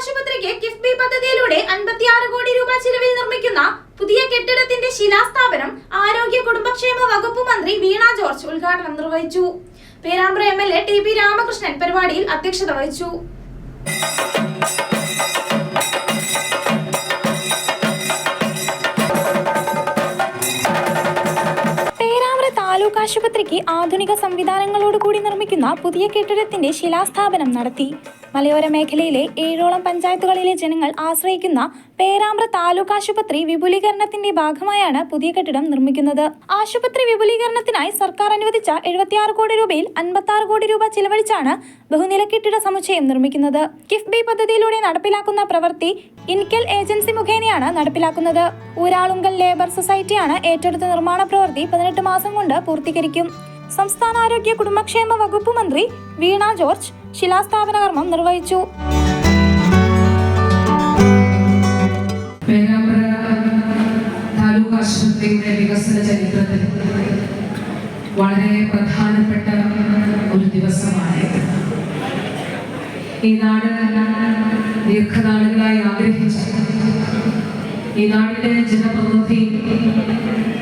ആശുപത്രിക്ക് കിഫ്ബി പദ്ധതിയിലൂടെ 56 കോടി രൂപ ചിലവിൽ നിർമ്മിക്കുന്ന പുതിയ കെട്ടിടത്തിന്റെ ശിലാസ്ഥാപനം ആരോഗ്യ കുടുംബക്ഷേമ വകുപ്പ് മന്ത്രി വീണ ജോർജ് ഉദ്ഘാടനം നിർവഹിച്ചു. പേരാമ്പ്ര MLA TP രാമകൃഷ്ണൻ പരിപാടിയിൽ അധ്യക്ഷത വഹിച്ചു. താലൂക്ക് ആശുപത്രിക്ക് ആധുനിക സംവിധാനങ്ങളോടുകൂടി നിർമ്മിക്കുന്ന പുതിയ കെട്ടിടത്തിന്റെ ശിലാസ്ഥാപനം നടത്തി. മലയോര മേഖലയിലെ 7ഓളം പഞ്ചായത്തുകളിലെ ജനങ്ങൾ ആശ്രയിക്കുന്ന പേരാമ്പ്ര താലൂക്ക് ആശുപത്രി വിപുലീകരണത്തിന്റെ ഭാഗമായാണ് പുതിയ കെട്ടിടം നിർമ്മിക്കുന്നത്. ആശുപത്രി വിപുലീകരണത്തിനായി സർക്കാർ അനുവദിച്ച 76 കോടി രൂപയിൽ 56 കോടി രൂപ ചിലവഴിച്ചാണ് ബഹുനില കെട്ടിട സമുച്ചയം നിർമ്മിക്കുന്നത്. കിഫ്ബി പദ്ധതിയിലൂടെ നടപ്പിലാക്കുന്ന പ്രവൃത്തി ഇൻകെൽ ഏജൻസി മുഖേനയാണ് നടപ്പിലാക്കുന്നത്. ഊരാളുങ്കൽ ലേബർ സൊസൈറ്റിയാണ് ഏറ്റെടുത്ത നിർമ്മാണ പ്രവൃത്തി 18 മാസം കൊണ്ട് പൂർത്തീകരിക്കും. സംസ്ഥാന ആരോഗ്യ കുടുംബക്ഷേമ വകുപ്പ് മന്ത്രി വീണ ജോർജ് ശിലാസ്ഥാപന കർമ്മം നിർവഹിച്ചു. പേരാമ്പ്ര താലൂക്ക് ആശുപത്രിയുടെ വികസന ചരിത്രത്തിൽ വളരെ പ്രധാനപ്പെട്ട ഒരു ദിവസമാണ്. ഈ നാട് ദീർഘനാളുകളായി ആഗ്രഹിച്ച ഈ നാടിന്റെ ജനപ്രതിനിധി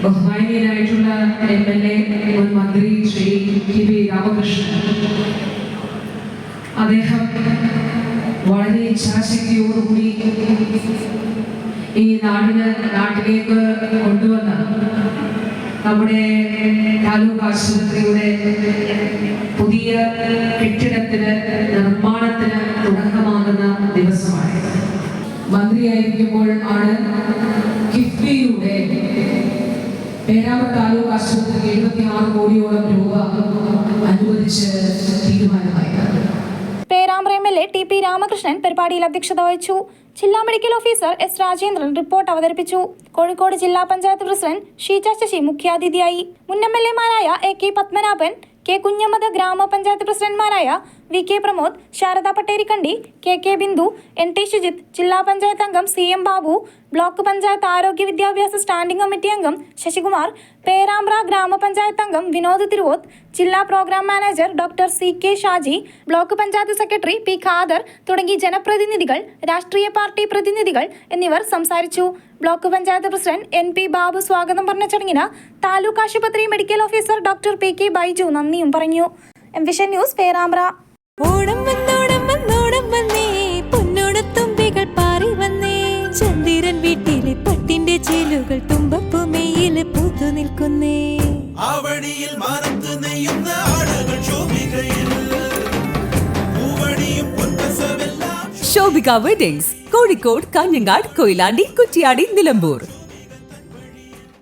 ബഹുമാനീയനായിട്ടുള്ള MLA മുൻ മന്ത്രി ശ്രീ TP രാമകൃഷ്ണൻ, അദ്ദേഹം വളരെ ഇച്ഛാശക്തിയോടുകൂടി ഈ നാട്ടിലേക്ക് കൊണ്ടുവന്ന നമ്മുടെ താലൂക്ക് ആശുപത്രിയുടെ പുതിയ കെട്ടിടത്തിന് നിർമ്മാണത്തിന് തുടക്കമാകുന്ന ദിവസമാണ്. മന്ത്രിയായിരിക്കുമ്പോൾ ആണ് കിഫ്ബിയുടെ പേരാമ്പ്ര താലൂക്ക് ആശുപത്രിക്ക് 76 കോടിയോളം രൂപ അനുവദിച്ച് തീരുമാനമായത്. പേരാമ്പ്ര MLA TP രാമകൃഷ്ണൻ പരിപാടിയിൽ അധ്യക്ഷത വഹിച്ചു. ജില്ലാ medical officer S Rajendran report അവതരിപ്പിച്ചു. കോഴിക്കോട് ജില്ലാ പഞ്ചായത്ത് പ്രസിഡന്റ് ഷീജ ശശി മുഖ്യാതിഥിയായി. മുൻ MLA-മാരായ AK പത്മനാഭൻ, K കുഞ്ഞമ്മദ്, ഗ്രാമപഞ്ചായത്ത് പ്രസിഡന്റ്മാരായ VK Pramod, Sharada Patterikkandi, KK Bindu, NT Shijith, ജില്ലാ പഞ്ചായത്ത് അംഗം CM ബാബു, ബ്ലോക്ക് പഞ്ചായത്ത് ആരോഗ്യ വിദ്യാഭ്യാസ സ്റ്റാൻഡിംഗ് കമ്മിറ്റി അംഗം ശശികുമാർ, പേരാമ്പ്ര ഗ്രാമപഞ്ചായത്ത് അംഗം വിനോദ് തിരുവോത്ത്, ജില്ലാ programme manager doctor CK Shaji, block panchayat secretary P Khader തുടങ്ങി ജനപ്രതിനിധികൾ, രാഷ്ട്രീയ പാർട്ടി പ്രതിനിധികൾ എന്നിവർ സംസാരിച്ചു. Block panchayat president NP Babu സ്വാഗതം പറഞ്ഞ ചടങ്ങിന് താലൂക്ക് ആശുപത്രി medical officer doctor PK Baiju നന്ദിയും പറഞ്ഞു. Vision news Perambra. ഓണം വന്നോണം വന്നോണം വന്നേ, പൊന്നോണത്തുമ്പികൾ പാറി വന്നേ, ചന്ദ്രൻ വീട്ടിലെ പട്ടിന്റെ ചേലുകൾ തുമ്പപ്പുമേയില് പൂത്തു നിൽക്കുന്നേ, ആവണിയിൽ മാനത്ത് നെയ്യുന്ന ആടകൾ ശോഭികയിൽ പൂവണിയും പൊൻപസമെല്ലാം. ശോഭിക വെഡിങ്സ് കോഴിക്കോട്, കാഞ്ഞങ്ങാട്, കൊയിലാണ്ടി, കുറ്റിയാടി, നിലമ്പൂർ.